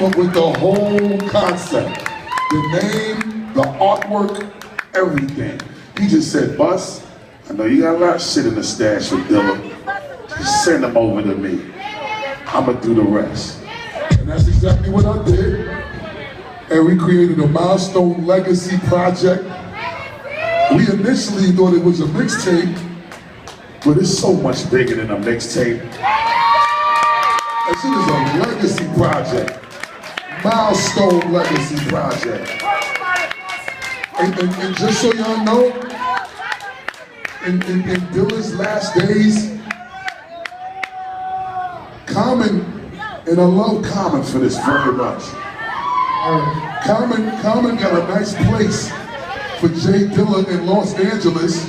up with the whole concept. The name, the artwork, everything. He just said, Bus, I know you got a lot of shit in the stash with Dilla. Just send them over to me. I'ma do the rest. And that's exactly what I did. And we created a Milestone Legacy project. We initially thought it was a mixtape, but it's so much bigger than a mixtape. This is a legacy project. Milestone Legacy project. And just so y'all know, in Dilla's last days, Common, and I love Common for this very much. Common got a nice place for Jay Dilla in Los Angeles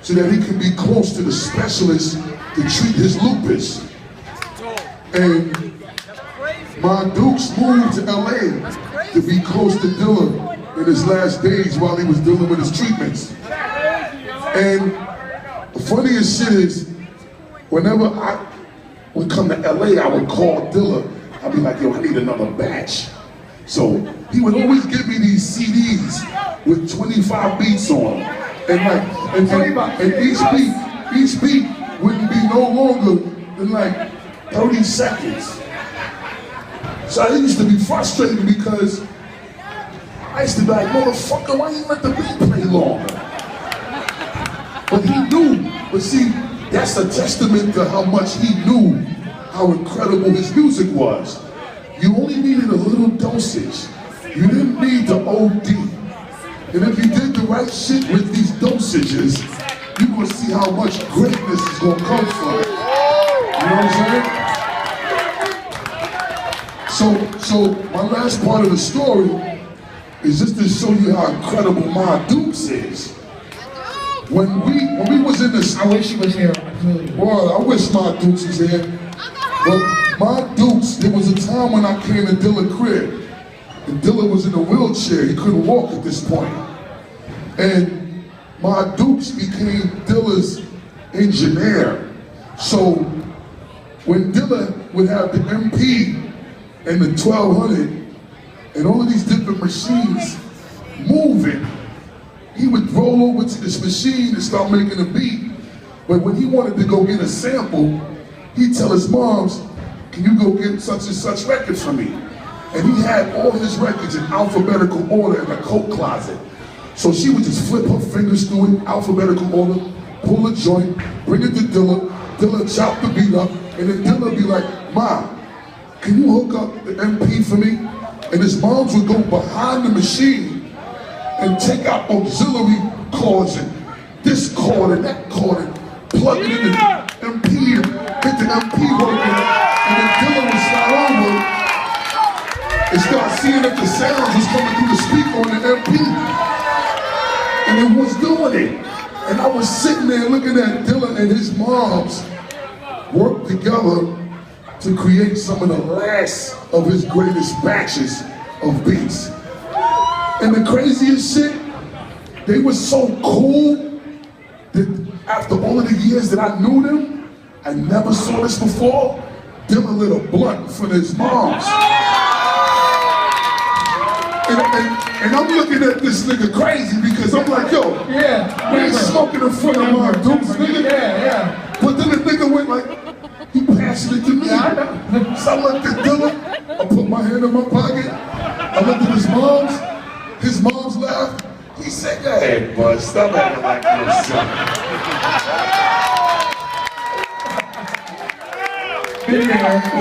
so that he can be close to the specialist to treat his lupus. And my Dukes moved to LA to be close to Dilla in his last days while he was dealing with his treatments. And the funniest shit is, whenever I would come to LA, I would call Dilla. I'd be like, yo, I need another batch. So he would always give me these CDs with 25 beats on them. And each beat wouldn't be no longer than like 30 seconds. So I used to be frustrated because I used to be like, motherfucker, why you let the beat play longer? But he knew. But see, that's a testament to how much he knew how incredible his music was. You only needed a little dosage. You didn't need the OD. And if you did the right shit with these dosages, you're gonna see how much greatness is gonna come from it. You know what I'm saying? So my last part of the story is just to show you how incredible my Dukes is. When we was in this, I wish he was here. Boy, I wish my Dukes was here. But my Dukes, there was a time when I came to Dilla crib, and Dilla was in a wheelchair. He couldn't walk at this point. And my Dukes became Dilla's engineer. So when Dilla would have the MP and the 1200 and all of these different machines moving, he would roll over to this machine and start making a beat. But when he wanted to go get a sample, he'd tell his moms, can you go get such and such record for me? And he had all his records in alphabetical order in a coat closet. So she would just flip her fingers through it, alphabetical order, pull a joint, bring it to Dilla, Dilla chop the beat up, and then Dilla would be like, Ma, can you hook up the MP for me? And his moms would go behind the machine and take out auxiliary cords and this cord and that cord and plug it in the MP and get the MP working. And then Dilla would slide over and start seeing if the sounds was coming through the speaker on the MP. And it was doing it. And I was sitting there looking at Dilla and his moms work together to create some of the last of his greatest batches of beats. And the craziest shit, they were so cool that after all of the years that I knew them, I never saw this before. Dilla lit a blunt for his moms. And I'm looking at this nigga crazy because I'm like, yo, we ain't smoking in front of my Dukes, nigga. But then the nigga went like, he passed it to me. So I looked at Dilla, I put my hand in my pocket, I looked at his mom's laughed. He said, go ahead, bud, stop acting like your son.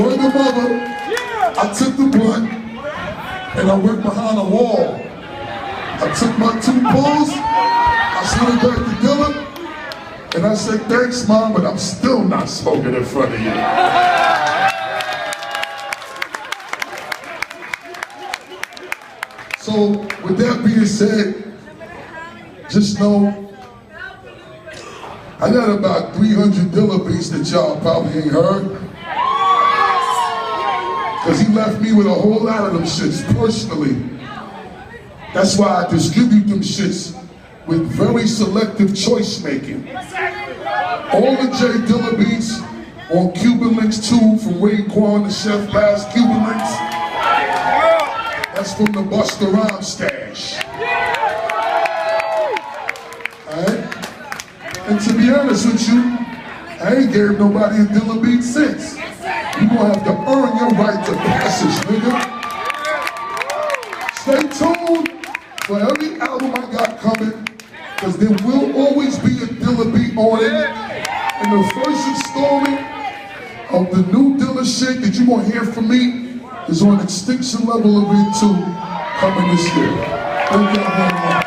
Word to mother, I took the blunt and I went behind a wall. I took my 2 pulls, I slid back to Dilla, and I said, thanks, Mom, but I'm still not smoking in front of you. So, with that being said, just know, I got about 300 Dilla beats that y'all probably ain't heard. Cause he left me with a whole lot of them shits personally. That's why I distribute them shits with very selective choice making. All the J Dilla beats on Cuban Links 2 from Raekwon the Chef Bass Cuban Links. That's from the Busta rhyme stash. Alright? And to be honest with you, I ain't gave nobody a Dilla beat since. You gonna have to earn your right to passage, nigga. Stay tuned for every album I got coming, because there will always be a Dilla beat on it. And the first installment of the new Dilla shit that you're gonna hear from me is on Extinction Level of it 2 coming this year. Thank y'all very much.